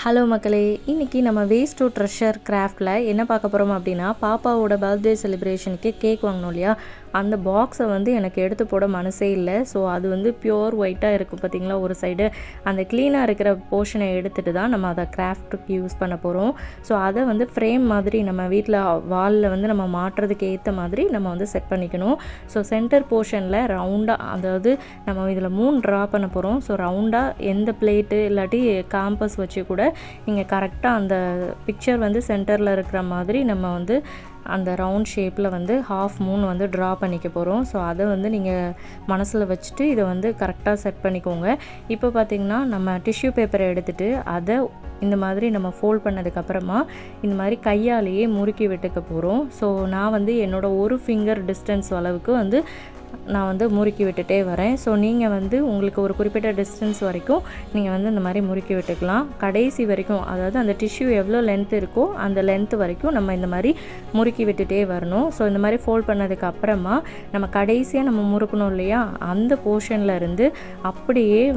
Hello மக்களே, இன்றைக்கி நம்ம வேஸ்ட் டு ட்ரெஷர் கிராஃப்டில் என்ன பார்க்க போகிறோம் அப்படின்னா, பாப்பாவோட பர்த்டே செலிப்ரேஷனுக்கு கேக் வாங்கினோம் இல்லையா, அந்த பாக்ஸை எனக்கு எடுத்து போட மனசே இல்லை. ஸோ அது பியோர் ஒயிட்டாக இருக்கும் பார்த்திங்களா ஒரு சைடு. அந்த க்ளீனாக இருக்கிற போர்ஷனை எடுத்துகிட்டு தான் நம்ம அதை கிராஃப்ட்டுக்கு யூஸ் பண்ண போகிறோம். ஸோ அதை ஃப்ரேம் மாதிரி நம்ம வீட்டில் வாலில் நம்ம மாட்டுறதுக்கு ஏற்ற மாதிரி நம்ம செட் பண்ணிக்கணும். ஸோ சென்டர் போர்ஷனில் ரவுண்டாக, அதாவது நம்ம இதில் 3 ட்ரா பண்ண போகிறோம். ஸோ ரவுண்டாக எந்த பிளேட்டு இல்லாட்டி காம்பஸ் வச்சு கூட நீங்கள் கரெக்டாக அந்த பிக்சர் சென்டரில் இருக்கிற மாதிரி நம்ம அந்த ரவுண்ட் ஷேப்பில் ஹாஃப் மூன் ட்ரா பண்ணிக்க போகிறோம். ஸோ அதை நீங்கள் மனசில் வச்சுட்டு இதை கரெக்டாக செட் பண்ணிக்கோங்க. இப்போ பார்த்திங்கன்னா நம்ம டிஷ்யூ பேப்பரை எடுத்துகிட்டு அதை இந்த மாதிரி நம்ம ஃபோல்ட் பண்ணதுக்கப்புறமா இந்த மாதிரி கையாலேயே முறுக்கி விட்டுக்க போகிறோம். ஸோ நான் என்னோடய ஒரு ஃபிங்கர் டிஸ்டன்ஸ் அளவுக்கு நான் முறுக்கி விட்டுட்டே வரேன். ஸோ நீங்கள் உங்களுக்கு ஒரு குறிப்பிட்ட டிஸ்டன்ஸ் வரைக்கும் நீங்கள் இந்த மாதிரி முறுக்கி விட்டுக்கலாம். கடைசி வரைக்கும், அதாவது அந்த டிஷ்யூ எவ்வளோ லென்த் இருக்கோ அந்த லென்த் வரைக்கும் நம்ம இந்த மாதிரி முறுக்கி விட்டுட்டே வரணும். ஸோ இந்த மாதிரி ஃபோல்ட் பண்ணதுக்கு அப்புறமா நம்ம கடைசியாக நம்ம முறுக்கணும் இல்லையா, அந்த போர்ஷனில் இருந்து அப்படியே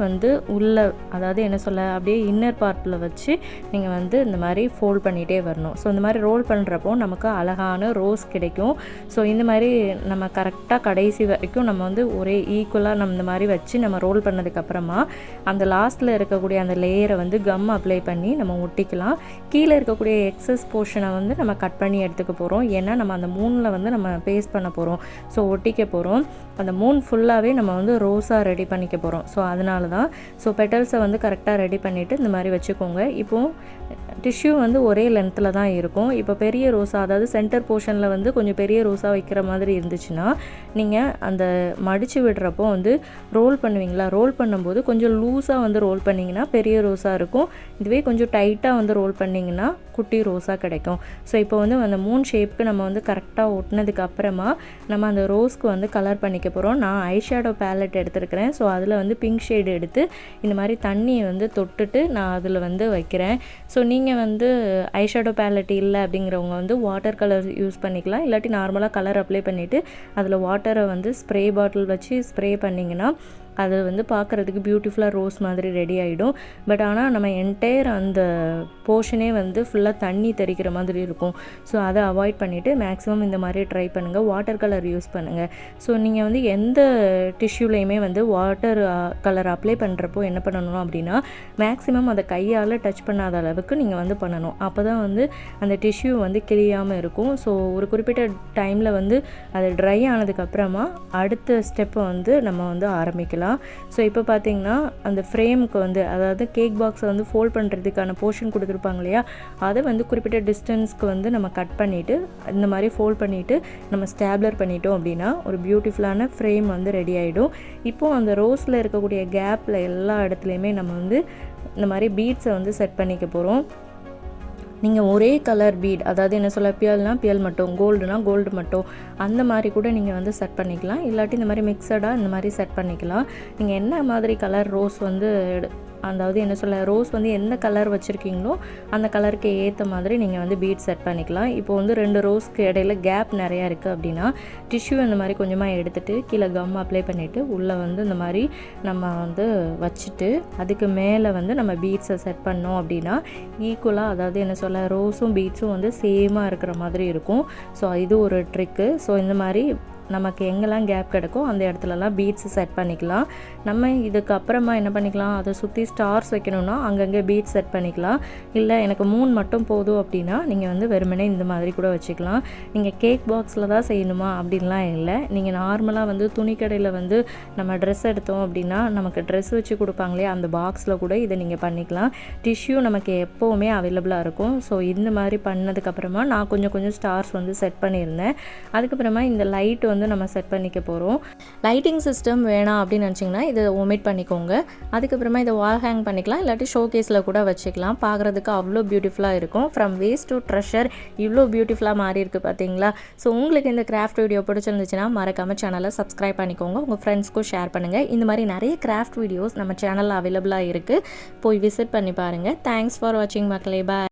உள்ள, அதாவது என்ன சொல்ல, அப்படியே இன்னர் பார்ட்டில் வச்சு நீங்கள் இந்த மாதிரி ஃபோல்ட் பண்ணிகிட்டே வரணும். ஸோ இந்த மாதிரி ரோல் பண்ணுறப்போ நமக்கு அழகான ரோஸ் கிடைக்கும். ஸோ இந்த மாதிரி நம்ம கரெக்டாக கடைசி வரைக்கும் நம்ம ஒரே ஈக்குவலாக நம்ம இந்த மாதிரி வச்சு நம்ம ரோல் பண்ணதுக்கப்புறமா அந்த லாஸ்ட்டில் இருக்கக்கூடிய அந்த லேயரை கம் அப்ளை பண்ணி நம்ம ஒட்டிக்கலாம். கீழே இருக்கக்கூடிய எக்ஸஸ் போர்ஷனை நம்ம கட் பண்ணி எடுத்துக்க போகிறோம். ஏன்னா நம்ம அந்த மூணில் நம்ம பேஸ்ட் பண்ண போகிறோம். ஸோ ஒட்டிக்க போகிறோம். அந்த மூன் ஃபுல்லாகவே நம்ம ரோஸாக ரெடி பண்ணிக்க போகிறோம். ஸோ அதனால தான் ஸோ பெட்டல்ஸை கரெக்டாக ரெடி பண்ணிவிட்டு இந்த மாதிரி வச்சுக்கோங்க. இப்போது டிஷ்யூ ஒரே லென்த்தில் தான் இருக்கும். இப்போ பெரிய ரோஸா, அதாவது சென்டர் போர்ஷனில் கொஞ்சம் பெரிய ரோஸாக வைக்கிற மாதிரி இருந்துச்சுன்னா நீங்கள் அந்த மடித்து விடுறப்போ ரோல் பண்ணுவீங்களா, ரோல் பண்ணும்போது கொஞ்சம் லூஸாக ரோல் பண்ணிங்கன்னா பெரிய ரோஸாக இருக்கும். இதுவே கொஞ்சம் டைட்டாக ரோல் பண்ணிங்கன்னா குட்டி ரோஸாக கிடைக்கும். ஸோ இப்போ அந்த மூன் ஷேப்புக்கு நம்ம கரெக்டாக ஒட்டினதுக்கு அப்புறமா நம்ம அந்த ரோஸ்க்கு கலர் பண்ணிக்க போகிறோம். நான் ஐஷேடோ பேலட் எடுத்துருக்கிறேன். ஸோ அதில் பிங்க் ஷேடு எடுத்து இந்த மாதிரி தண்ணியை தொட்டுட்டு நான் அதில் வைக்கிறேன். ஸோ நீங்கள் ஐஷேடோ பேலட் இல்லை அப்படிங்கிறவங்க வாட்டர் கலர் யூஸ் பண்ணிக்கலாம். இல்லாட்டி நார்மலாக கலர் அப்ளை பண்ணிவிட்டு அதில் வாட்டரை ஸ்ப்ரே பாட்டில் வச்சு ஸ்ப்ரே பண்ணிங்கன்னா அது பார்க்குறதுக்கு பியூட்டிஃபுல்லாக ரோஸ் மாதிரி ரெடி ஆகிடும். பட் ஆனால் நம்ம என்டையர் அந்த போர்ஷனே ஃபுல்லாக தண்ணி தெறிக்கிற மாதிரி இருக்கும். ஸோ அதை அவாய்ட் பண்ணிவிட்டு மேக்ஸிமம் இந்த மாதிரி ட்ரை பண்ணுங்கள். வாட்டர் கலர் யூஸ் பண்ணுங்கள். ஸோ நீங்கள் எந்த டிஷ்யூலையுமே வாட்டர் கலர் அப்ளை பண்ணுறப்போ என்ன பண்ணணும் அப்படின்னா, மேக்ஸிமம் அதை கையால் டச் பண்ணாத அளவுக்கு நீங்கள் பண்ணணும். அப்போ தான் அந்த டிஷ்யூ கிளியாமல் இருக்கும். ஸோ ஒரு குறிப்பிட்ட டைமில் அது ட்ரை ஆனதுக்கப்புறமா அடுத்த ஸ்டெப்பை நம்ம ஆரம்பிக்கலாம். ஸோ இப்போ பார்த்தீங்கன்னா அந்த ஃப்ரேமுக்கு அதாவது கேக் பாக்ஸை ஃபோல்ட் பண்ணுறதுக்கான போர்ஷன் கொடுத்துருப்பாங்க இல்லையா, அதை குறிப்பிட்ட டிஸ்டன்ஸ்க்கு நம்ம கட் பண்ணிவிட்டு இந்த மாதிரி ஃபோல்ட் பண்ணிவிட்டு நம்ம ஸ்டாப்லர் பண்ணிட்டோம் அப்படின்னா ஒரு பியூட்டிஃபுல்லான ஃப்ரேம் ரெடி ஆகிடும். இப்போது அந்த ரோஸில் இருக்கக்கூடிய கேப்பில் எல்லா இடத்துலையுமே நம்ம இந்த மாதிரி பீட்ஸை செட் பண்ணிக்க போகிறோம். நீங்கள் ஒரே கலர் பீட், அதாவது என்ன சொல்ல, பியல்னால் பியல் மட்டும், கோல்டுனா கோல்டு மட்டும், அந்த மாதிரி கூட நீங்கள் செட் பண்ணிக்கலாம். இல்லாட்டி இந்த மாதிரி மிக்சடாக இந்த மாதிரி செட் பண்ணிக்கலாம். நீங்கள் என்ன மாதிரி கலர் ரோஸ் அதாவது என்ன சொல்ல, ரோஸ் எந்த கலர் வச்சுருக்கீங்களோ அந்த கலருக்கு ஏற்ற மாதிரி நீங்கள் பீட் செட் பண்ணிக்கலாம். இப்போது 2 ரோஸ்க்கு இடையில கேப் நிறையா இருக்குது அப்படின்னா டிஷ்யூ இந்த மாதிரி கொஞ்சமாக எடுத்துகிட்டு கீழே கம் அப்ளை பண்ணிவிட்டு உள்ளே இந்த மாதிரி நம்ம வச்சுட்டு அதுக்கு மேலே நம்ம பீட்ஸை செட் பண்ணோம் அப்படின்னா ஈக்குவலாக, அதாவது என்ன சொல்ல, ரோஸும் பீட்ஸும் சேமாக இருக்கிற மாதிரி இருக்கும். ஸோ இது ஒரு ட்ரிக்கு. ஸோ இந்த மாதிரி நமக்கு எங்கெல்லாம் கேப் கிடைக்கும் அந்த இடத்துலலாம் பீட்ஸ் செட் பண்ணிக்கலாம். நம்ம இதுக்கப்புறமா என்ன பண்ணிக்கலாம், அதை சுற்றி ஸ்டார்ஸ் வைக்கணும்னா அங்கங்கே பீட்ஸ் செட் பண்ணிக்கலாம். இல்லை எனக்கு மூன் மட்டும் போதும் அப்படின்னா நீங்கள் வெறுமனே இந்த மாதிரி கூட வச்சுக்கலாம். நீங்கள் கேக் பாக்ஸில் தான் செய்யணுமா அப்படின்லாம் இல்லை. நீங்கள் நார்மலாக துணிக்கடையில் நம்ம ட்ரெஸ் எடுத்தோம் அப்படின்னா நமக்கு ட்ரெஸ் வச்சு கொடுப்பாங்களே அந்த பாக்ஸில் கூட இதை நீங்கள் பண்ணிக்கலாம். டிஷ்யூ நமக்கு எப்போவுமே அவைலபிளாக இருக்கும். ஸோ இந்த மாதிரி பண்ணதுக்கப்புறமா நான் கொஞ்சம் ஸ்டார்ஸ் செட் பண்ணியிருந்தேன். அதுக்கப்புறமா இந்த லைட் நம்ம செட் பண்ணிக்க போகிறோம். லைட்டிங் சிஸ்டம் வேணாம் அப்படின்னு நினச்சிங்கன்னா இதை ஒமிட் பண்ணிக்கோங்க. அதுக்கப்புறமா இதை வால் ஹேங் பண்ணிக்கலாம், இல்லாட்டி ஷோ கேஸில் கூட வச்சுக்கலாம். பார்க்குறதுக்கு அவ்வளோ பியூட்டிஃபுல்லாக இருக்கும். ஃப்ரம் வேஸ்ட் டு ட்ரெஷர் இவ்வளோ பியூட்டிஃபுல்லாக மாறி இருக்குது பார்த்தீங்களா. ஸோ உங்களுக்கு இந்த கிராஃப்ட் வீடியோ பிடிச்சிருந்துச்சுன்னா மறக்காமல் சேனலை சப்ஸ்கிரைப் பண்ணிக்கோங்க. உங்கள் ஃப்ரெண்ட்ஸ்க்கும் ஷேர் பண்ணுங்கள். இந்த மாதிரி நிறைய கிராஃப்ட் வீடியோஸ் நம்ம சேனலில் அவைலபிளாக இருக்குது. போய் விசிட் பண்ணி பாருங்கள். தேங்க்ஸ் ஃபார் வாட்சிங் மக்களே. பாய்.